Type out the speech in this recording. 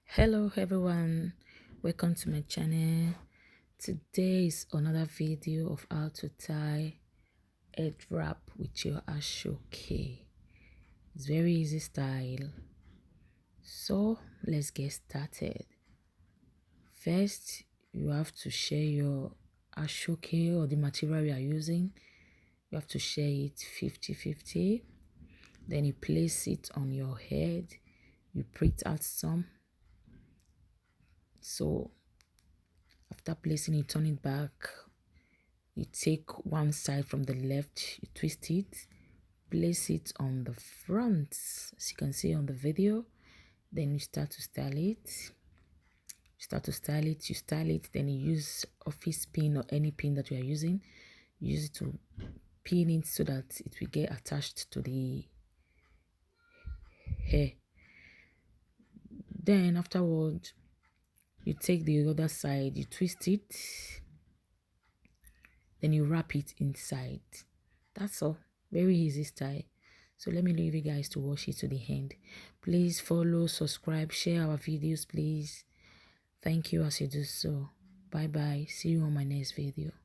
Hello everyone, welcome to my channel. Today is another video of how to tie head wrap with your ashoke. It's very easy style, so let's get started. First, you have to share your ashoke or the material you are using. You have to share it 50-50. Then you place it on your head. You print out some. So after placing it, turn it back. You take one side from the left, you twist it, place it on the front, as you can see on the video. Then you start to style it. You style it, then you use office pin or any pin that you are using. Use it to pin it so that it will get attached to the hair. Then afterward, you take the other side, you twist it, then you wrap it inside. That's all. Very easy style. So let me leave you guys to watch it to the end. Please follow, subscribe, share our videos, please. Thank you as you do so. Bye bye. See you on my next video.